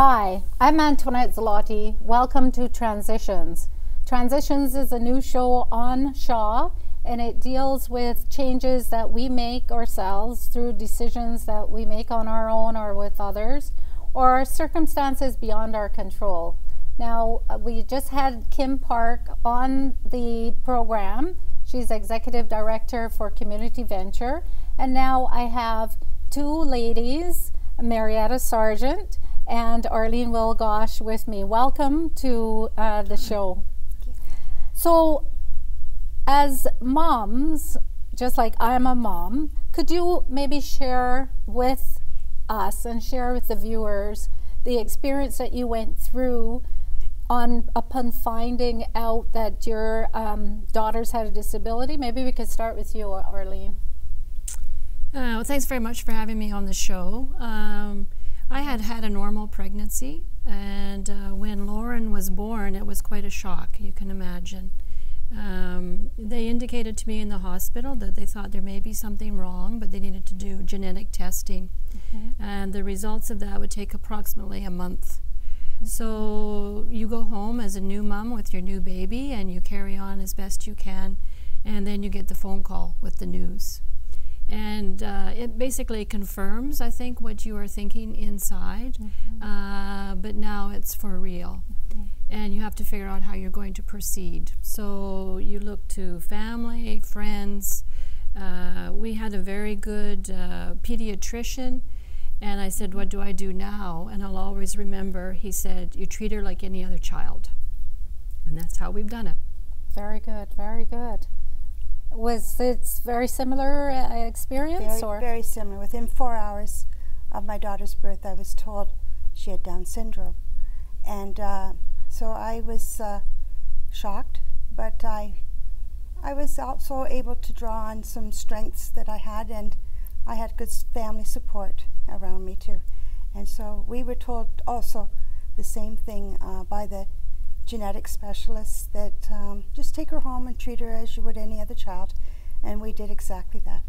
Hi, I'm Antoinette Zloty. Welcome to Transitions. Transitions is a new show on Shaw, and it deals with changes that we make ourselves through decisions that we make on our own or with others, or circumstances beyond our control. Now, we just had Kim Park on the program. She's Executive Director for Community Venture. And now I have two ladies, Marietta Sargent and Arlene Wilgosh, with me. Welcome to the show. So, as moms, just like I'm a mom, could you maybe share with us and share with the viewers the experience that you went through upon finding out that your daughters had a disability? Maybe we could start with you, Arlene. Well, thanks very much for having me on the show. I had had a normal pregnancy, and when Lauren was born, it was quite a shock, you can imagine. They indicated to me in the hospital that they thought there may be something wrong, but they needed to do genetic testing. And the results of that would take approximately a month. So you go home as a new mom with your new baby, and you carry on as best you can, and then you get the phone call with the news. And it basically confirms, I think, what you are thinking inside, but now it's for real. And you have to figure out how you're going to proceed. So you look to family, friends. We had a very good pediatrician, and I said, what do I do now? And I'll always remember, he said, you treat her like any other child. And that's how we've done it. Very good, very good. Was it very similar experience? Very similar. Within 4 hours of my daughter's birth, I was told she had Down syndrome. And so I was shocked, but I was also able to draw on some strengths that I had, and I had good family support around me too. And so we were told also the same thing by the genetic specialists, that just take her home and treat her as you would any other child, and we did exactly that.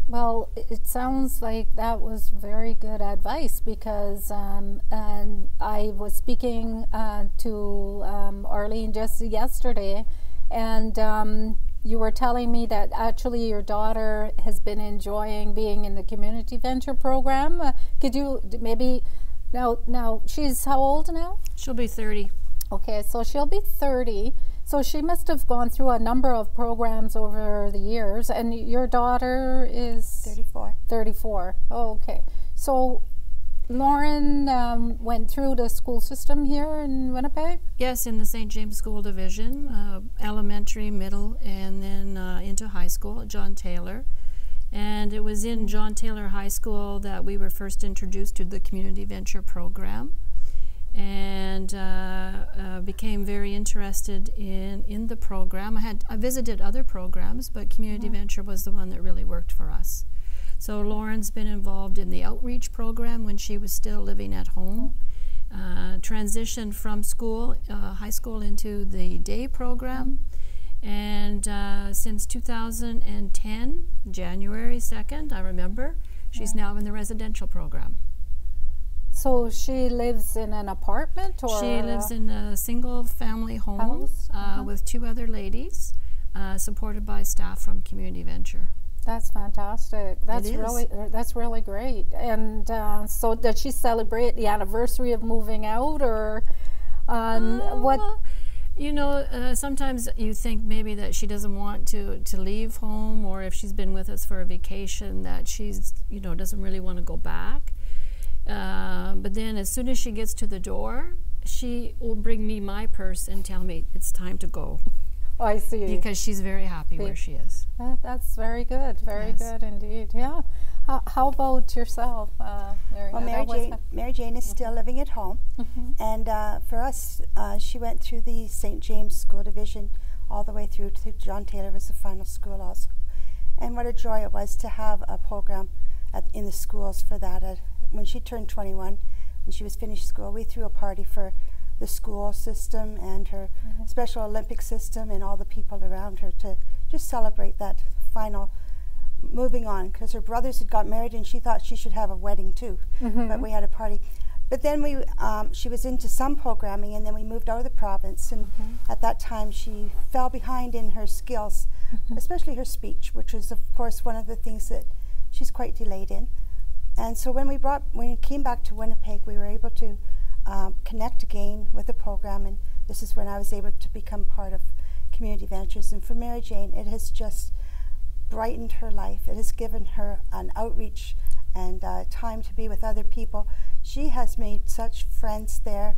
Well, it sounds like that was very good advice, because and I was speaking to Arlene just yesterday, and you were telling me that actually your daughter has been enjoying being in the Community Venture program. Could you maybe, now she's how old now? She'll be 30. Okay, so she'll be 30. So she must have gone through a number of programs over the years. And your daughter is? 34. 34. Oh, okay. So Lauren went through the school system here in Winnipeg? Yes, in the St. James School Division, elementary, middle, and then into high school at John Taylor. And it was in John Taylor High School that we were first introduced to the Community Venture program, and became very interested in the program. I visited other programs, but Community Venture was the one that really worked for us. So Lauren's been involved in the outreach program when she was still living at home, transitioned from school, high school, into the day program, and since 2010, January 2nd, I remember, she's now in the residential program. So she lives in an apartment, or? She lives in a single family home with two other ladies, supported by staff from Community Venture. That's fantastic. That's really great. And so does she celebrate the anniversary of moving out, or what? Well, you know, sometimes you think maybe that she doesn't want to leave home, or if she's been with us for a vacation, that she's, you know, doesn't really want to go back. But then as soon as she gets to the door, she will bring me my purse and tell me it's time to go. Oh, I see. Because she's very happy where she is. That's very good. Very good indeed. Yeah. How about yourself, Mary? Well, Mary Jane is still living at home. And for us, she went through the St. James School Division all the way through to John Taylor as the final school also. And what a joy it was to have a program in the schools for that. When she turned 21, when she was finished school, we threw a party for the school system and her Special Olympic system and all the people around her to just celebrate that final moving on, because her brothers had got married and she thought she should have a wedding too. But we had a party. But then she was into some programming, and then we moved out of the province. And at that time, she fell behind in her skills, especially her speech, which was, of course, one of the things that she's quite delayed in. And so when we came back to Winnipeg, we were able to connect again with the program, and this is when I was able to become part of Community Ventures. And for Mary Jane, it has just brightened her life. It has given her an outreach and time to be with other people. She has made such friends there.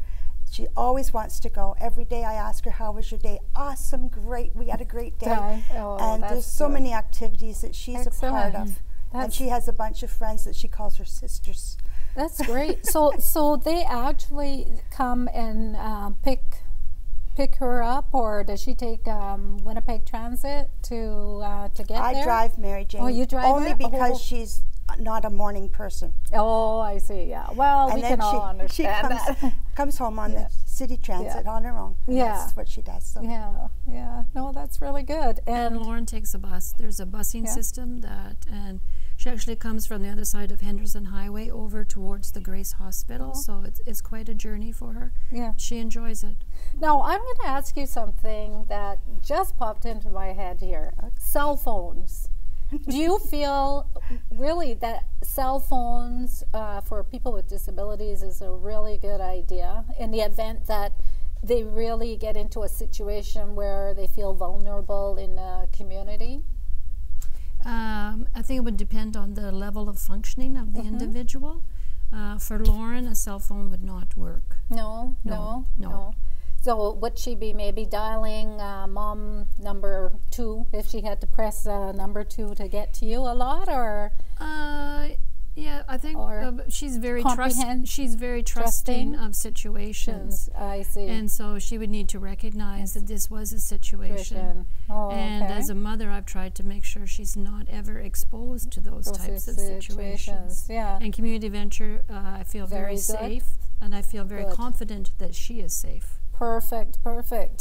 She always wants to go. Every day I ask her, how was your day? Awesome, great, we had a great day. And there's so many activities that she's a part of. And she has a bunch of friends that she calls her sisters. That's great. So they actually come and pick her up, or does she take Winnipeg Transit to get there? I drive Mary Jane. Oh, you drive only her? because she's not a morning person. Oh, I see. Yeah. Well, we can all understand that. Comes home on the city transit on her own. And that's what she does. So. Yeah. No, that's really good. And Lauren takes a bus. There's a busing system and she actually comes from the other side of Henderson Highway over towards the Grace Hospital. So it's quite a journey for her. Yeah. She enjoys it. Now, I'm going to ask you something that just popped into my head here. Cell phones. Do you feel really that cell phones for people with disabilities is a really good idea in the event that they really get into a situation where they feel vulnerable in the community? I think it would depend on the level of functioning of the individual. For Lauren, a cell phone would not work. No. So would she be maybe dialing mom number 2 if she had to press number 2 to get to you a lot, or? Yeah, I think she's very trusting of situations. I see. And so she would need to recognize that this was a situation. And as a mother, I've tried to make sure she's not ever exposed to those types of situations. Yeah. And Community Venture, I feel very safe, and I feel very confident that she is safe. Perfect.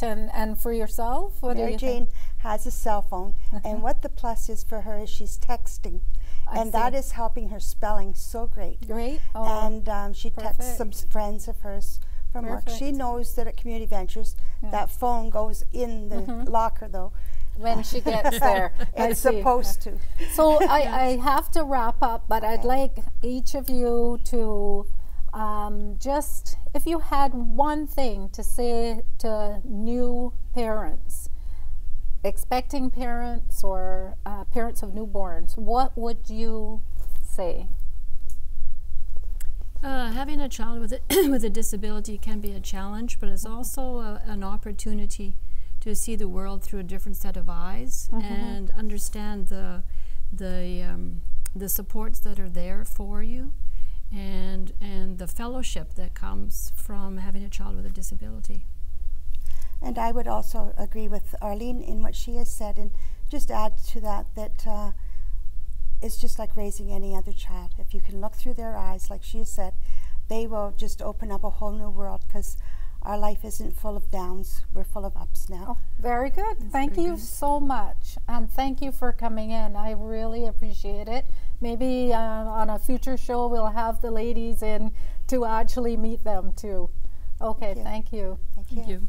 And for yourself, what do you think? Mary Jane has a cell phone, and what the plus is for her is she's texting. And that is helping her spelling so great. And she texts some friends of hers from work. She knows that at Community Ventures, that phone goes in the locker, though. When she gets there. It's supposed to. So I have to wrap up, but I'd like each of you to just, if you had one thing to say to new parents, expecting parents or parents of newborns, what would you say? Having a child with a disability can be a challenge, but it's also an opportunity to see the world through a different set of eyes and understand the supports that are there for you, and the fellowship that comes from having a child with a disability. And I would also agree with Arlene in what she has said, and just add to that it's just like raising any other child. If you can look through their eyes, like she has said, they will just open up a whole new world, because our life isn't full of downs, we're full of ups now. Very good. Thank you so much, and thank you for coming in. I really appreciate it. Maybe on a future show we'll have the ladies in to actually meet them too. Okay, thank you. Thank you.